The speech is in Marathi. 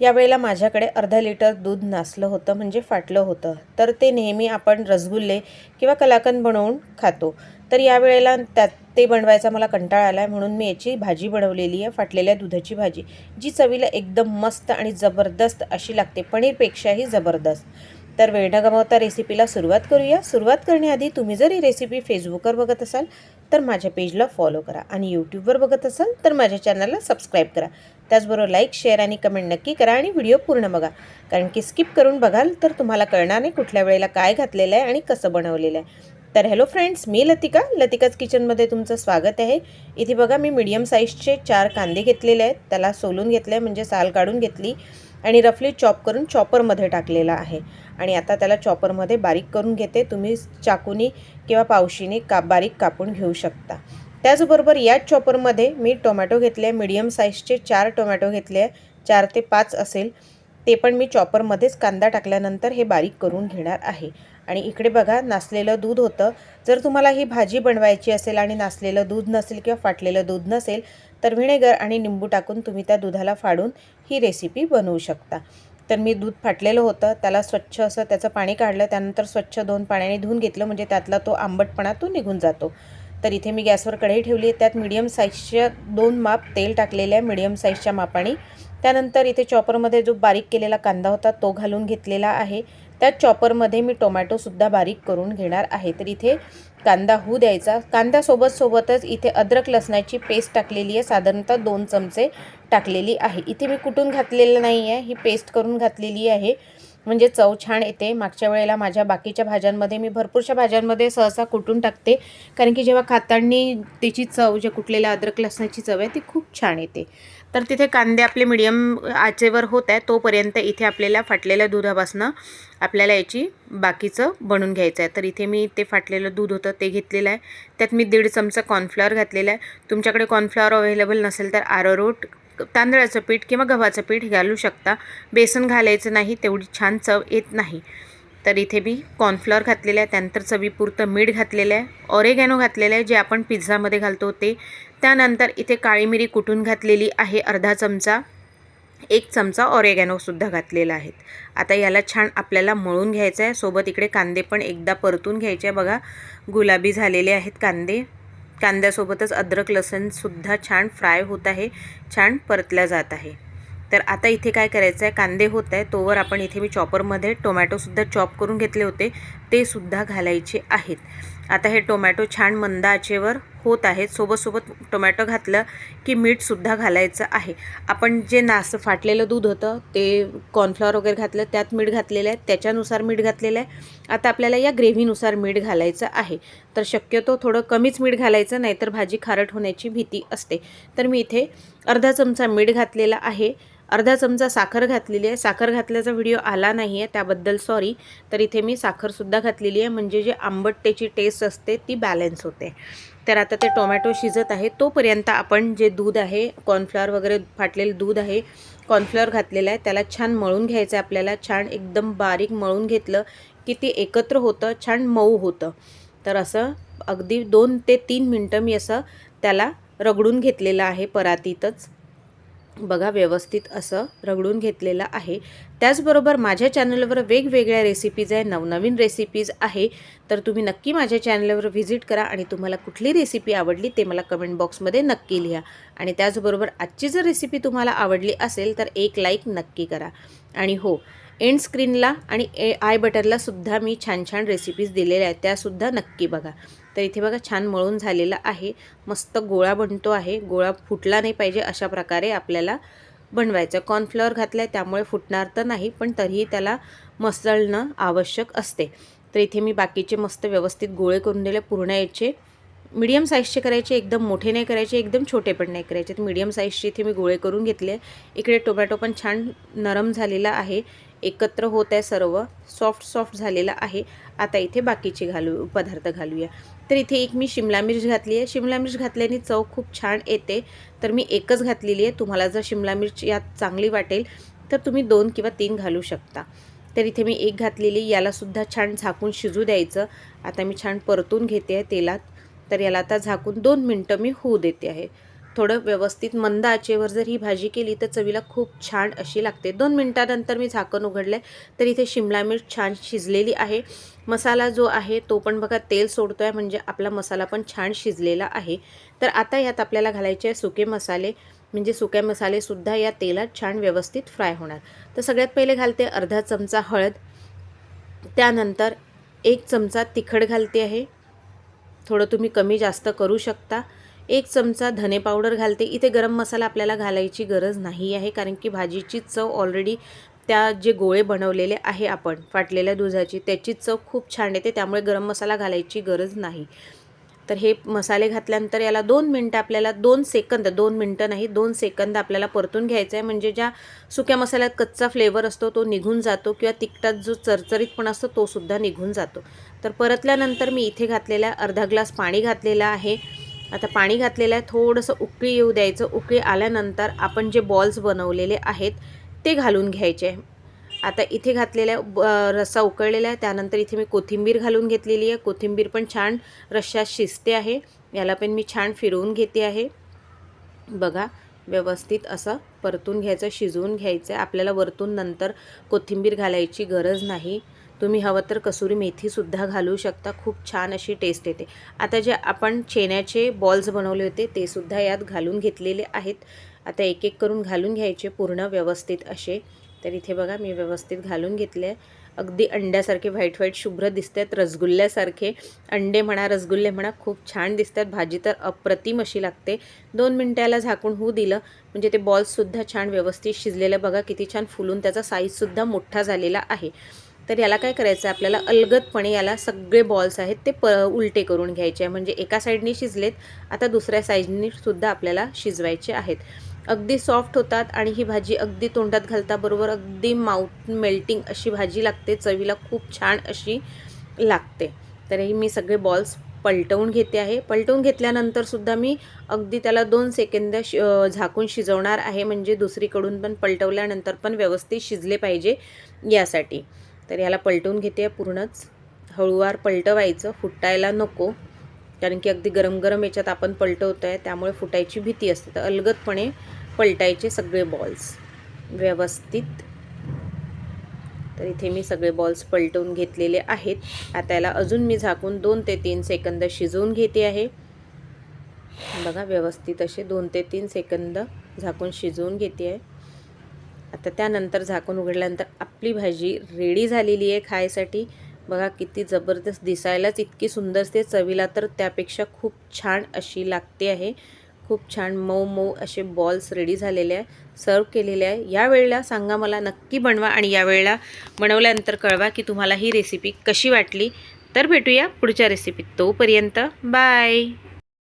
यावेळेला माझ्याकडे अर्धा लिटर दूध नासलं होतं, म्हणजे फाटलं होतं. तर ते नेहमी आपण रसगुल्ले किंवा कलाकंद बनवून खातो. तर यावेळेला ते बनवायचा मला कंटाळा आला आहे, म्हणून मी याची भाजी बनवलेली आहे, फाटलेल्या दुधाची भाजी, जी चवीला एकदम मस्त आणि जबरदस्त अशी लागते, पनीरपेक्षाही जबरदस्त. तर वेळ न गमावता रेसिपीला सुरुवात करूया. सुरुवात करण्याआधी तुम्ही जर ही रेसिपी फेसबुकवर बघत असाल तर माझ्या पेजला फॉलो करा, आणि यूट्यूबवर बघत असाल तर माझ्या चॅनलला सबस्क्राईब करा. त्याचबरोबर लाईक, शेअर आणि कमेंट नक्की करा, आणि व्हिडिओ पूर्ण बघा, कारण की स्किप करून बघाल तर तुम्हाला कळणार नाही कुठल्या वेळेला काय घातलेलं आहे आणि कसं बनवलेलं आहे. तर हॅलो फ्रेंड्स, मी लतिकाच किचनमध्ये तुमचं स्वागत आहे. इथे बघा, मी मीडियम साईजचे 4 कांदे घेतलेले आहेत. त्याला सोलून घेतले, म्हणजे साल काढून घेतली, आणि रफली चॉप करून चॉपरमध्ये टाकलेला आहे. आणि आता त्याला चॉपरमध्ये बारीक करून घेते. तुम्ही चाकूनी किंवा पावशीने बारीक कापून घेऊ शकता. त्याचबरोबर याच चॉपरमध्ये मी टोमॅटो घेतले, मीडियम साईजचे 4 टोमॅटो घेतले, 4 ते 5 असेल. ते पण मी चॉपरमध्येच कांदा टाकल्यानंतर हे बारीक करून घेणार आहे. आणि इकडे बघा, नासलेलं दूध होतं. जर तुम्हाला ही भाजी बनवायची असेल आणि नासलेलं दूध नसेल किंवा फाटलेलं दूध नसेल तर व्हिनेगर आणि निंबू टाकून तुम्ही त्या दुधाला फाडून ही रेसिपी बनवू शकता. तर मी दूध फाटलेलं होतं, त्याला स्वच्छ असं त्याचं पाणी काढलं, त्यानंतर स्वच्छ 2 पाण्याने धुवून घेतलं, म्हणजे त्यातला तो आंबटपणा तो निघून जातो. तर इथे मी गॅसवर कढई ठेवली आहे, त्यात मीडियम साईजच्या 2 माप तेल टाकलेलं आहे, मीडियम साईजच्या मापाने. त्यानंतर इथे चॉपरमध्ये जो बारीक केलेला कांदा होता तो घालून घेतलेला आहे. त्याच चॉपरमध्ये मी टोमॅटोसुद्धा बारीक करून घेणार आहे. तर इथे कांदा होऊ द्यायचा. कांद्यासोबतच इथे अद्रक लसणाची पेस्ट टाकलेली आहे, साधारणतः 2 चमचे टाकलेली आहे. इथे मी कुटून घातलेलं नाही आहे, ही पेस्ट करून घातलेली आहे, म्हणजे चव छान येते. मागच्या वेळेला माझ्या बाकीच्या भाज्यांमध्ये मी भरपूरशा भाज्यांमध्ये सहसा कुटून टाकते, कारण की जेव्हा खाताना त्याची चव, जे कुटलेल्या अद्रक लसणाची चव आहे ती खूप छान येते. तर तिथे कांदे आपले मीडियम आचेवर होत आहे, तोपर्यंत इथे आपल्याला फाटलेल्या दुधापासून आपल्याला याची बाकीचं बनवून घ्यायचं आहे. तर इथे मी ते फाटलेलं दूध होतं ते घेतलेलं आहे. त्यात मी 1.5 चमचा कॉर्नफ्लॉवर घातलेला आहे. तुमच्याकडे कॉर्नफ्लॉवर अवेलेबल नसेल तर अरारोट, तांदळाचं पीठ किंवा गव्हाचं पीठ घालू शकता. बेसन घालायचं नाही, तेवढी छान चव येत नाही. तर इथे मी कॉर्नफ्लॉवर घातलेलं आहे, त्यानंतर चवीपुरतं मीठ घातलेलं आहे, ऑरेगॅनो घातलेलं आहे, जे आपण पिझ्झामध्ये घालतो ते. त्यानंतर इथे काळी मिरी कुटून घातलेली आहे अर्धा चमचा, 1 चमचा ऑरेगॅनोसुद्धा घातलेला आहे. आता याला छान आपल्याला मळून घ्यायचं आहे. सोबत इकडे कांदे पण एकदा परतून घ्यायचे आहे. बघा, गुलाबी झालेले आहेत कांदे. कांद्यासोबतच अद्रक लसूणसुद्धा छान फ्राय होत आहे, छान परतल्या जात आहे. तर आता इथे काय करायचं आहे, कांदे होत आहे तोवर आपण इथे मी चॉपरमध्ये टोमॅटोसुद्धा चॉप करून घेतले होते, ते सुद्धा घालायचे आहेत. आता हे टोमॅटो छान मंद आचेवर होत आहेत. सोबत टोमॅटो घातलं की मीठसुद्धा घालायचं आहे. आपण जे फाटलेलं दूध होतं ते कॉर्नफ्लॉवर वगैरे घातलं, त्यात मीठ घातलेलं आहे, त्याच्यानुसार मीठ घातलेलं आहे. आता आपल्याला या ग्रेव्हीनुसार मीठ घालायचं आहे. तर शक्यतो थोडं कमीच मीठ घालायचं, नाहीतर भाजी खारट होण्याची भीती असते. तर मी इथे अर्धा चमचा मीठ घातलेला आहे, अर्धा चमचा साखर घातलेली आहे. साखर घातल्याचा व्हिडिओ आला नाही आहे, त्याबद्दल सॉरी. तर इथे मी साखरसुद्धा घातलेली आहे, म्हणजे जे आंबटतेची टेस्ट असते ती बॅलन्स होते. तर आता ते टोमॅटो शिजत आहे, तोपर्यंत आपण जे दूध आहे, कॉर्नफ्लॉवर वगैरे फाटलेलं दूध आहे, कॉर्नफ्लॉवर घातलेलं आहे, त्याला छान मळून घ्यायचं आहे आपल्याला. छान एकदम बारीक मळून घेतलं की ते एकत्र होतं, छान मऊ होतं. तर असं अगदी 2 ते 3 मिनटं मी असं त्याला रगडून घेतलेलं आहे परातीतच. बघा, व्यवस्थित असं रगडून घेतलेलं आहे. त्याचबरोबर माझ्या चॅनलवर वेगवेगळ्या रेसिपीज आहे, नवनवीन रेसिपीज आहे. तर तुम्ही नक्की माझ्या चॅनलवर व्हिजिट करा, आणि तुम्हाला कुठली रेसिपी आवडली ते मला कमेंट बॉक्समध्ये नक्की लिहा. आणि त्याचबरोबर आजची जर रेसिपी तुम्हाला आवडली असेल तर एक लाईक नक्की करा. आणि हो, एंड स्क्रीनला आणि आय बटनला सुद्धा मी छान छान रेसिपीज दिलेल्या आहेत, त्यासुद्धा नक्की बघा. तर इथे बघा, छान मळून झालेला आहे, मस्त गोळा बनतो आहे. गोळा फुटला नाही पाहिजे अशा प्रकारे आपल्याला बनवायचं. कॉर्नफ्लॉवर घातलं आहे त्यामुळे फुटणार तर नाही, पण तरीही त्याला मसळणं आवश्यक असते. तर इथे मी बाकीचे मस्त व्यवस्थित गोळे करून दिले. पूर्ण याचे मीडियम साईजचे करायचे, एकदम मोठे नाही करायचे, एकदम छोटे पण नाही करायचे. तर मीडियम साईजचे इथे मी गोळे करून घेतले. इकडे टोमॅटो पण छान नरम झालेला आहे, एकत्र होत आहे, सर्व सॉफ्ट झालेला आहे. आता इथे बाकीचे पदार्थ घालूया. तर इथे एक मी शिमला मिर्च घातली आहे. शिमला मिर्च घातल्याने चव खूप छान येते, तर मी एकच घातलेली आहे. तुम्हाला जर शिमला मिर्च यात चांगली वाटेल तर तुम्ही 2 किंवा 3 घालू शकता. तर इथे मी 1 घातलेली. यालासुद्धा छान झाकून शिजू द्यायचं. आता मी छान परतून घेते आहे तेलात. तर याला आता झाकून 2 मिनटं मी होऊ देते आहे. थोडं व्यवस्थित मंद आचेवर जर ही भाजी केली तर चवीला खूप छान अशी लागते. 2 मिनिटानंतर मी झाकण उघडलं तर इथे शिमला मिर्च छान शिजलेली आहे. मसाला जो आहे तो पण बघा तेल सोडतो आहे, म्हणजे आपला मसाला पण छान शिजलेला आहे. तर आता यात आपल्याला घालायचे आहे सुके मसाले, म्हणजे सुके मसालेसुद्धा या तेलात छान व्यवस्थित फ्राय होणार. तर सगळ्यात पहिले घालते अर्धा चमचा हळद, त्यानंतर 1 चमचा तिखट घालते आहे, थोडं तुम्ही कमी जास्त करू शकता. 1 चमचा धने पावडर घालते. इथे गरम मसाला आपल्याला घालायची गरज नाही आहे, कारण की भाजीची चव ऑलरेडी त्या जे गोळे बनवलेले आहे आपण फाटलेल्या दुधाची त्याची चव खूप छान येते, त्यामुळे गरम मसाला घालायची गरज नाही. तर हे मसाले घातल्यानंतर याला 2 मिनटं आपल्याला 2 सेकंद, 2 मिनटं नाही 2 सेकंद आपल्याला परतून घ्यायचं आहे, म्हणजे ज्या सुक्या मसाल्यात कच्चा फ्लेवर असतो तो निघून जातो किंवा तिखटात जो चरचरीतपणा असतो तो सुद्धा निघून जातो. तर परतल्यानंतर मी इथे घातलेला अर्धा ग्लास पाणी घातलेलं आहे. आता पाणी घातलेलं आहे, थोडंसं उकळी येऊ द्यायचं. उकळी आल्यानंतर आपण जे बॉल्स बनवलेले आहेत ते घालून घ्यायचे. आता इथे घातलेल्या रस्सा उकळलेला आहे, त्यानंतर इथे मी कोथिंबीर घालून घेतलेली आहे. कोथिंबीर पण छान रश्श्यात शिजते आहे. याला पण मी छान फिरवून घेते आहे. बघा व्यवस्थित असं परतून घ्यायचं, शिजवून घ्यायचं. आपल्याला वरतून नंतर कोथिंबीर घालायची गरज नाही. तुम्ही हवं तर कसुरी मेथीसुद्धा घालू शकता, खूप छान अशी टेस्ट येते. आता जे आपण चेन्याचे बॉल्स बनवले होते ते सुद्धा यात घालून घेतलेले आहेत. आता एक एक करून घालून घ्यायचे पूर्ण व्यवस्थित असे. तर इथे बघा मी व्यवस्थित घालून घेतले आहे. अगदी अंड्यासारखे व्हाईट व्हाईट शुभ्र दिसत आहेत, रसगुल्ल्यासारखे. अंडे म्हणा रसगुल्ले म्हणा खूप छान दिसतात. भाजी तर अप्रतिम अशी लागते. 2 मिनिटाला झाकून होऊ दिलं म्हणजे ते बॉल्ससुद्धा छान व्यवस्थित शिजलेलं. बघा किती छान फुलून त्याचा साईजसुद्धा मोठा झालेला आहे. तर याला काय करायचं आहे आपल्याला, अलगदपणे याला सगळे बॉल्स आहेत ते उलटे करून घ्यायचे आहे. म्हणजे एका साईडनी शिजलेत, आता दुसऱ्या साईडनी सुद्धा आपल्याला शिजवायचे आहेत. अगदी सॉफ्ट होतात आणि ही भाजी अगदी तोंडात घालताबरोबर अगदी माउथ मेल्टिंग अशी भाजी लागते. चवीला खूप छान अशी लागते. तर ही मी सगळे बॉल्स पलटवून घेते आहे. पलटवून घेतल्यानंतर सुद्धा मी अगदी त्याला 2 सेकंद झाकून शिजवणार आहे, म्हणजे दुसरीकडून पण पलटवल्यानंतर पण व्यवस्थित शिजले पाहिजे यासाठी. तर याला पलटवून घेते पूर्णच. हळूवार पलटवायचं, फुटायला नको, कारण की अगदी गरम गरम याच्यात आपण पलटवतो आहे त्यामुळे फुटायची भीती असते. तर अलगदपणे पलटायचे सगळे बॉल्स व्यवस्थित. तर इथे मी सगळे बॉल्स पलटवून घेतलेले आहेत. आता याला अजून मी झाकून 2 ते 3 सेकंद शिजवून घेते आहे. बघा व्यवस्थित असे 2 ते 3 सेकंद झाकून शिजवून घेते आहे. आता त्यानंतर झाकून उघडल्यानंतर आपली भाजी रेडी झालेली आहे खायसाठी. बघा किती जबरदस्त, दिसायलाच इतकी सुंदर असते, चवीला तर त्यापेक्षा खूप छान अशी लागते आहे. खूप छान मऊ मऊ असे बॉल्स रेडी झालेले आहे, सर्व केलेले आहे. यावेळेला सांगा मला, नक्की बनवा आणि यावेळेला बनवल्यानंतर कळवा की तुम्हाला ही रेसिपी कशी वाटली. तर भेटूया पुढच्या रेसिपीत. तोपर्यंत बाय.